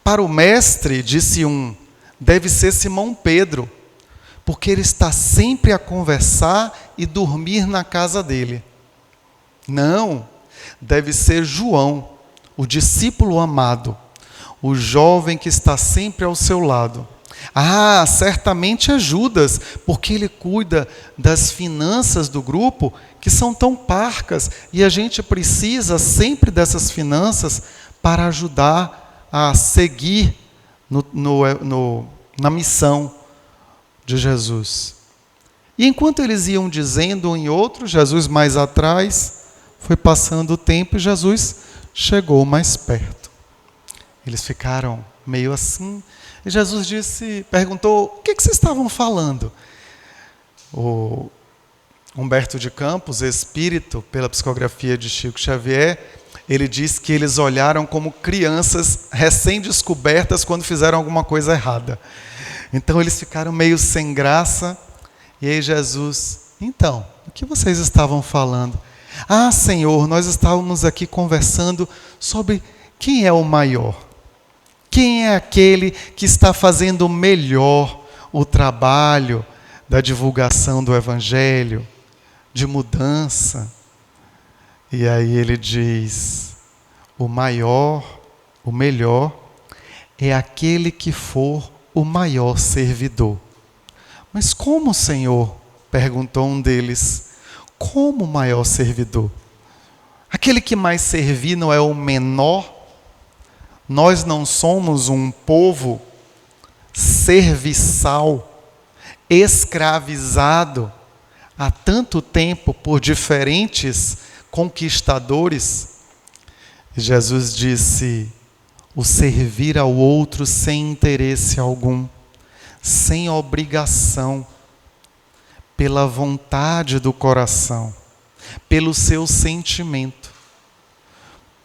Para o mestre, disse um, deve ser Simão Pedro, porque ele está sempre a conversar e dormir na casa dele. Não, deve ser João, o discípulo amado, o jovem que está sempre ao seu lado. Ah, certamente é Judas, porque ele cuida das finanças do grupo, que são tão parcas, e a gente precisa sempre dessas finanças para ajudar a seguir na missão de Jesus. E enquanto eles iam dizendo um e outro, Jesus mais atrás, foi passando o tempo e Jesus chegou mais perto. Eles ficaram meio assim, E Jesus perguntou, o que vocês estavam falando? O Humberto de Campos, espírito, pela psicografia de Chico Xavier, ele diz que eles olharam como crianças recém-descobertas quando fizeram alguma coisa errada. Então eles ficaram meio sem graça. E aí Jesus, então, o que vocês estavam falando? Ah, Senhor, nós estávamos aqui conversando sobre quem é o maior. Quem é aquele que está fazendo melhor o trabalho da divulgação do Evangelho, de mudança? E aí ele diz, o maior, o melhor, é aquele que for o maior servidor. Mas como, Senhor? Perguntou um deles. Como o maior servidor? Aquele que mais servir não é o menor? Nós não somos um povo serviçal, escravizado há tanto tempo por diferentes conquistadores? Jesus disse, o servir ao outro sem interesse algum, sem obrigação, pela vontade do coração, pelo seu sentimento.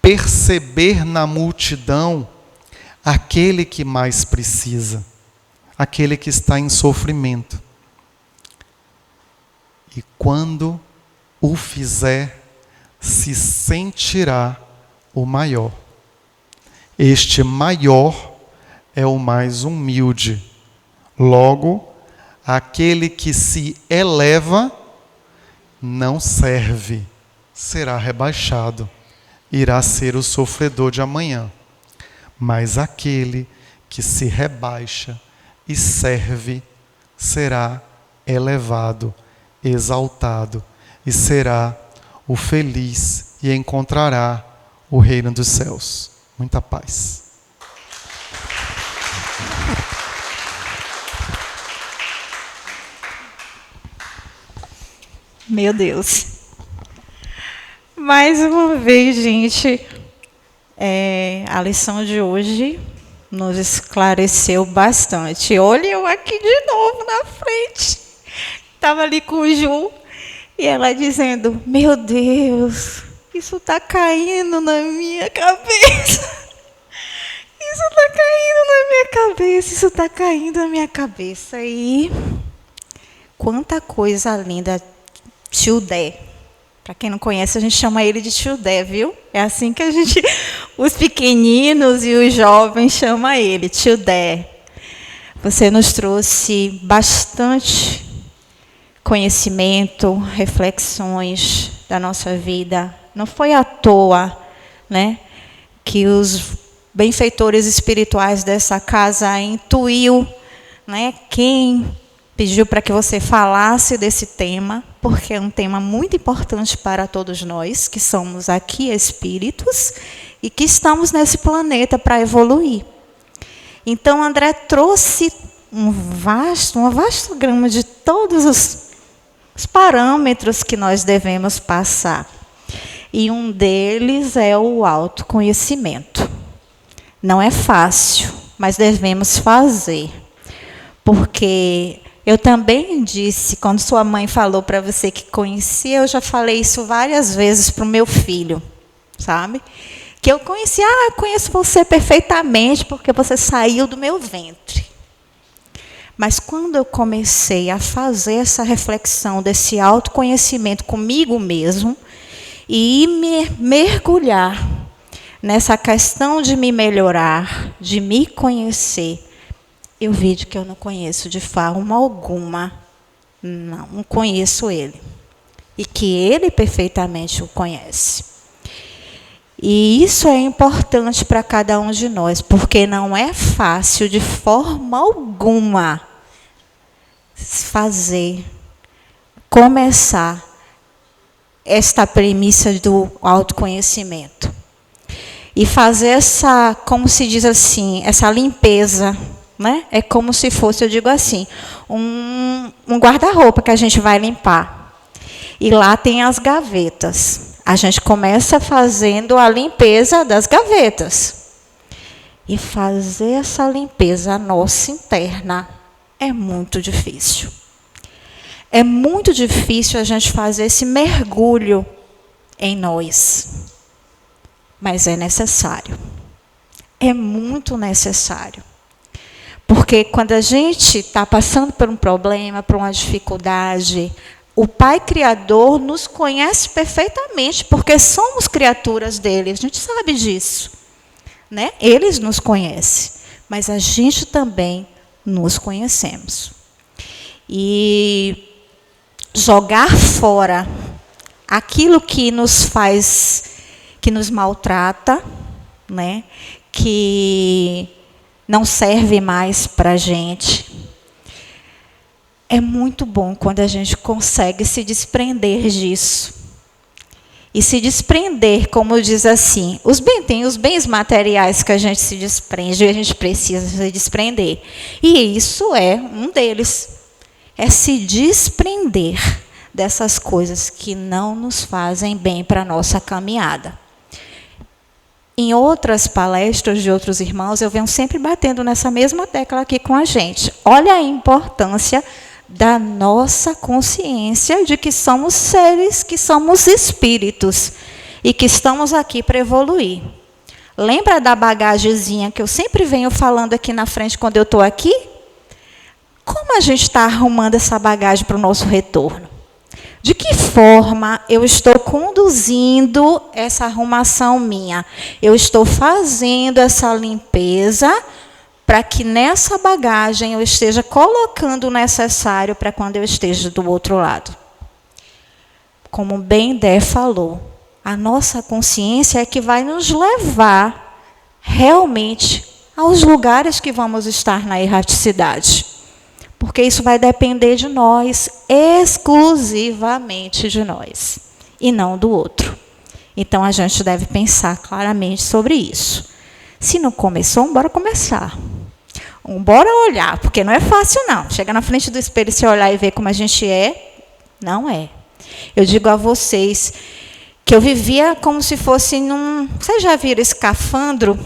Perceber na multidão aquele que mais precisa, aquele que está em sofrimento. E quando o fizer, se sentirá o maior. Este maior é o mais humilde. Logo, aquele que se eleva não serve, será rebaixado, irá ser o sofredor de amanhã. Mas aquele que se rebaixa e serve será elevado, exaltado e será o feliz e encontrará o reino dos céus. Muita paz. Meu Deus. Mais uma vez, gente, a lição de hoje nos esclareceu bastante. Olha eu aqui de novo na frente. Estava ali com o Ju e ela dizendo, meu Deus, isso está caindo na minha cabeça. Isso está caindo na minha cabeça, isso está caindo na minha cabeça. E quanta coisa linda. Tio Dé. Para quem não conhece, a gente chama ele de Tio Dé, viu? É assim que os pequeninos e os jovens chamam ele, Tio Dé. Você nos trouxe bastante conhecimento, reflexões da nossa vida. Não foi à toa, né, que os benfeitores espirituais dessa casa intuiu, né, quem pediu para que você falasse desse tema, porque é um tema muito importante para todos nós, que somos aqui espíritos e que estamos nesse planeta para evoluir. Então, André trouxe uma vasta gama de todos os parâmetros que nós devemos passar. E um deles é o autoconhecimento. Não é fácil, mas devemos fazer. Porque eu também disse, quando sua mãe falou para você que conhecia, eu já falei isso várias vezes para o meu filho, sabe? Que eu conhecia, eu conheço você perfeitamente, porque você saiu do meu ventre. Mas quando eu comecei a fazer essa reflexão desse autoconhecimento comigo mesmo, e mergulhar nessa questão de me melhorar, de me conhecer, eu vi que eu não conheço de forma alguma, não conheço ele. E que ele perfeitamente o conhece. E isso é importante para cada um de nós, porque não é fácil de forma alguma começar esta premissa do autoconhecimento. E fazer essa, como se diz assim, essa limpeza, né? É como se fosse, eu digo assim, um guarda-roupa que a gente vai limpar. E lá tem as gavetas. A gente começa fazendo a limpeza das gavetas. E fazer essa limpeza nossa interna é muito difícil. É muito difícil a gente fazer esse mergulho em nós. Mas é necessário. É muito necessário. Porque quando a gente está passando por um problema, por uma dificuldade, o Pai Criador nos conhece perfeitamente, porque somos criaturas dele, a gente sabe disso. Né? Eles nos conhecem, mas a gente também nos conhecemos. E jogar fora aquilo que nos faz, que nos maltrata, né? Que não serve mais para a gente. É muito bom quando a gente consegue se desprender disso. E se desprender, como diz assim, tem os bens materiais que a gente se desprende e a gente precisa se desprender. E isso é um deles. É se desprender dessas coisas que não nos fazem bem para a nossa caminhada. Em outras palestras de outros irmãos, eu venho sempre batendo nessa mesma tecla aqui com a gente. Olha a importância da nossa consciência de que somos seres, que somos espíritos e que estamos aqui para evoluir. Lembra da bagagezinha que eu sempre venho falando aqui na frente quando eu estou aqui? Como a gente está arrumando essa bagagem para o nosso retorno? De que forma eu estou conduzindo essa arrumação minha? Eu estou fazendo essa limpeza para que nessa bagagem eu esteja colocando o necessário para quando eu esteja do outro lado. Como bem Dé falou, a nossa consciência é que vai nos levar realmente aos lugares que vamos estar na erraticidade. Porque isso vai depender de nós, exclusivamente de nós, e não do outro. Então a gente deve pensar claramente sobre isso. Se não começou, bora começar. Bora olhar, porque não é fácil não. Chegar na frente do espelho e se olhar e ver como a gente é, não é. Eu digo a vocês que eu vivia como se fosse num... Vocês já viram escafandro?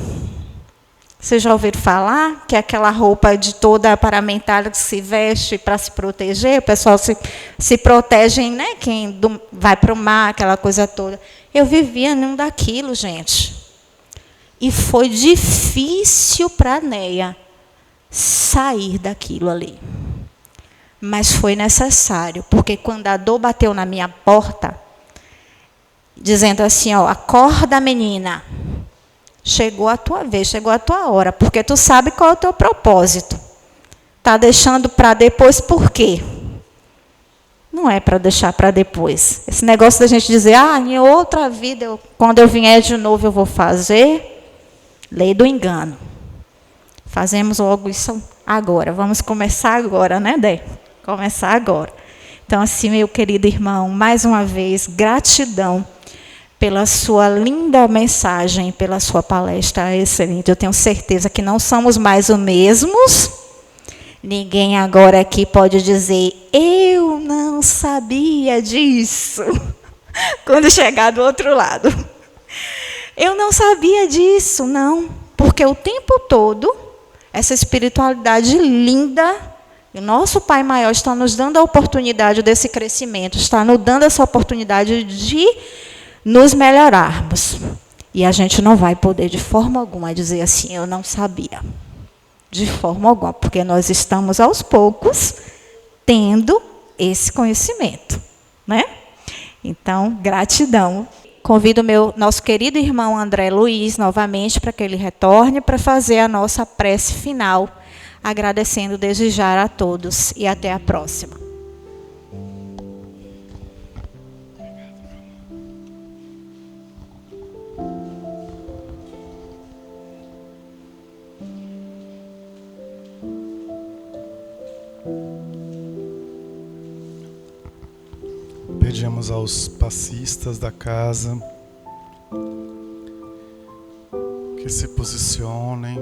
Vocês já ouviram falar? Que é aquela roupa de toda paramentada que se veste para se proteger. O pessoal se protege, né? Quem vai para o mar, aquela coisa toda. Eu vivia num daquilo, gente. E foi difícil para a Neia sair daquilo ali. Mas foi necessário, porque quando a dor bateu na minha porta, dizendo assim, ó, acorda, menina. Chegou a tua vez, chegou a tua hora, porque tu sabe qual é o teu propósito. Está deixando para depois por quê? Não é para deixar para depois. Esse negócio da gente dizer, em outra vida, quando eu vier de novo eu vou fazer, lei do engano. Fazemos logo isso agora. Vamos começar agora, né, Dé? Começar agora. Então, assim, meu querido irmão, mais uma vez, gratidão pela sua linda mensagem, pela sua palestra excelente. Eu tenho certeza que não somos mais os mesmos. Ninguém agora aqui pode dizer, eu não sabia disso, quando chegar do outro lado. Eu não sabia disso, não. Porque o tempo todo, essa espiritualidade linda, o nosso Pai Maior está nos dando a oportunidade desse crescimento, está nos dando essa oportunidade de nos melhorarmos. E a gente não vai poder, de forma alguma, dizer assim, eu não sabia. De forma alguma, porque nós estamos, aos poucos, tendo esse conhecimento. Né? Então, gratidão. Convido nosso querido irmão André Luiz, novamente, para que ele retorne para fazer a nossa prece final, agradecendo desde já a todos e até a próxima. Pedimos aos passistas da casa que se posicionem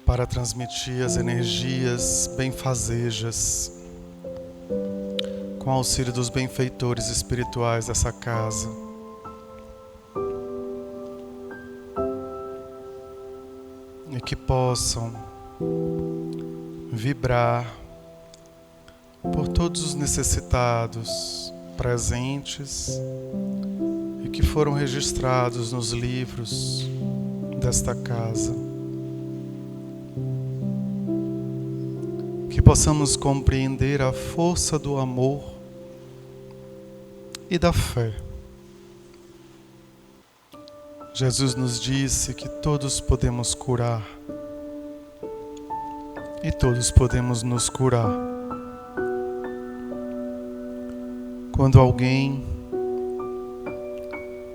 para transmitir as energias benfazejas com auxílio dos benfeitores espirituais dessa casa. que possam vibrar por todos os necessitados presentes e que foram registrados nos livros desta casa. Que possamos compreender a força do amor e da fé. Jesus nos disse que todos podemos curar e todos podemos nos curar. Quando alguém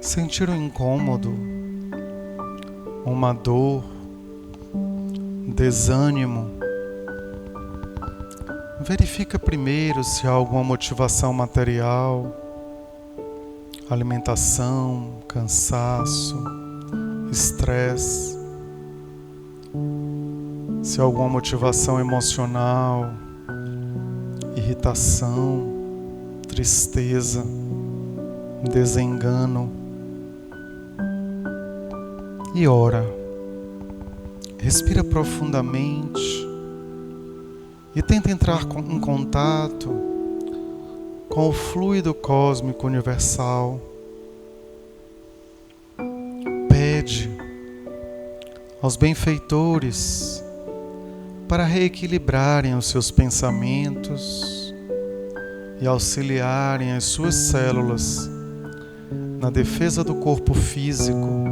sentir um incômodo, uma dor, desânimo, verifica primeiro se há alguma motivação material, alimentação, cansaço, estresse, se há alguma motivação emocional, irritação, tristeza, desengano, e ora. Respira profundamente e tenta entrar em contato com o fluido cósmico universal. Pede aos benfeitores para reequilibrarem os seus pensamentos e auxiliarem as suas células na defesa do corpo físico,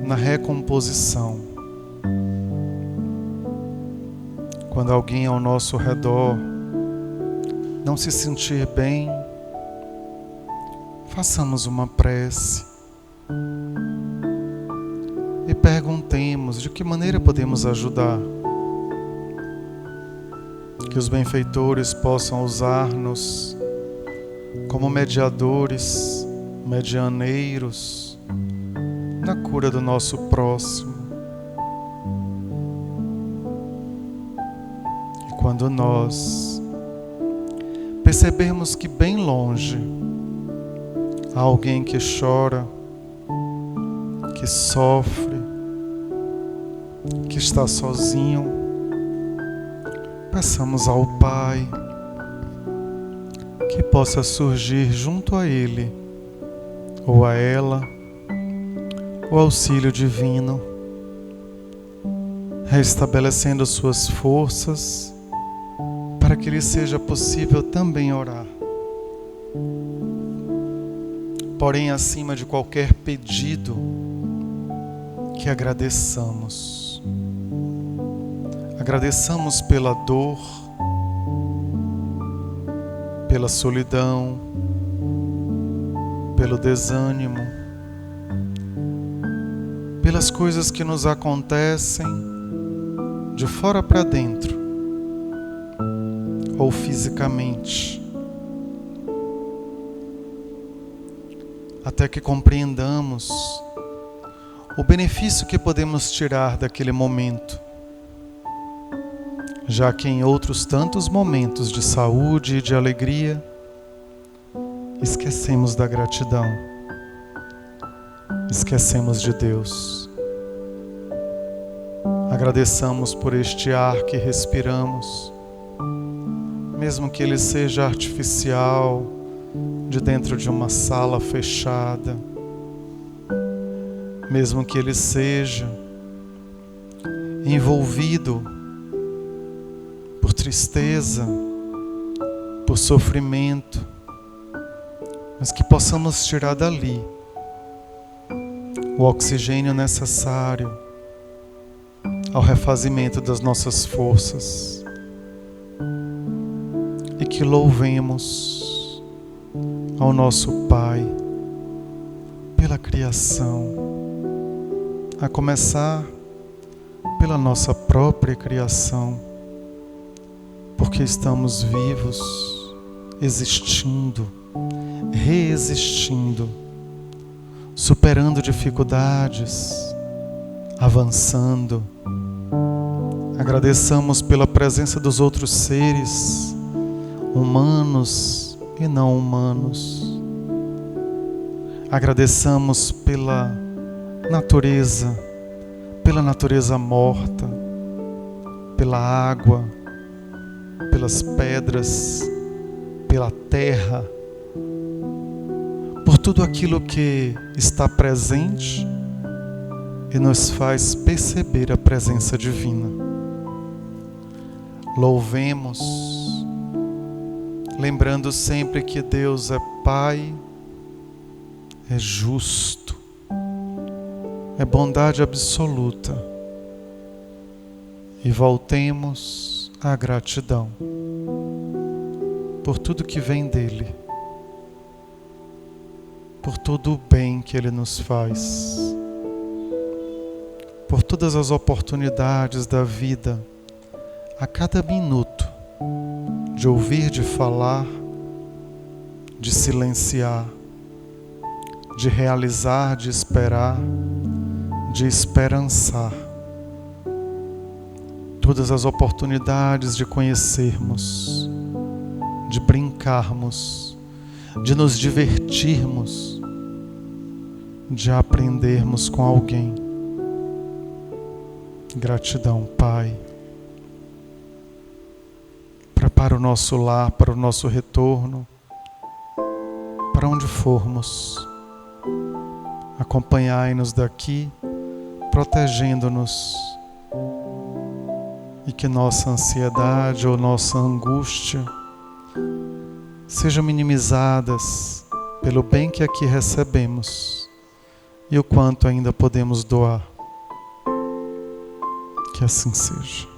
na recomposição. Quando alguém ao nosso redor não se sentir bem, façamos uma prece e perguntemos de que maneira podemos ajudar. Que os benfeitores possam usar-nos como mediadores, medianeiros na cura do nosso próximo. E quando nós percebermos que bem longe há alguém que chora, que sofre, que está sozinho, peçamos ao Pai que possa surgir junto a ele ou a ela o auxílio divino, restabelecendo suas forças para que lhe seja possível também orar. Porém, acima de qualquer pedido, que agradeçamos. Agradeçamos pela dor, pela solidão, pelo desânimo, pelas coisas que nos acontecem de fora para dentro ou fisicamente, até que compreendamos o benefício que podemos tirar daquele momento, já que em outros tantos momentos de saúde e de alegria, esquecemos da gratidão, esquecemos de Deus. Agradeçamos por este ar que respiramos, mesmo que ele seja artificial, de dentro de uma sala fechada, mesmo que ele seja envolvido por tristeza, por sofrimento, mas que possamos tirar dali o oxigênio necessário ao refazimento das nossas forças, e que louvemos ao nosso Pai pela criação, a começar pela nossa própria criação, porque estamos vivos, existindo, reexistindo, superando dificuldades, avançando. Agradeçamos pela presença dos outros seres, humanos e não humanos. Agradeçamos pela natureza, pela natureza morta, pela água, pelas pedras, pela terra, por tudo aquilo que está presente e nos faz perceber a presença divina. Louvemos, lembrando sempre que Deus é Pai, é justo, é bondade absoluta. E voltemos à gratidão por tudo que vem dele, por todo o bem que ele nos faz, por todas as oportunidades da vida, a cada minuto, de ouvir, de falar, de silenciar, de realizar, de esperar, de esperançar. Todas as oportunidades de conhecermos, de brincarmos, de nos divertirmos, de aprendermos com alguém. Gratidão, Pai. Prepara o nosso lar para o nosso retorno, para onde formos. Acompanhai-nos daqui, protegendo-nos, e que nossa ansiedade ou nossa angústia sejam minimizadas pelo bem que aqui recebemos e o quanto ainda podemos doar. Que assim seja.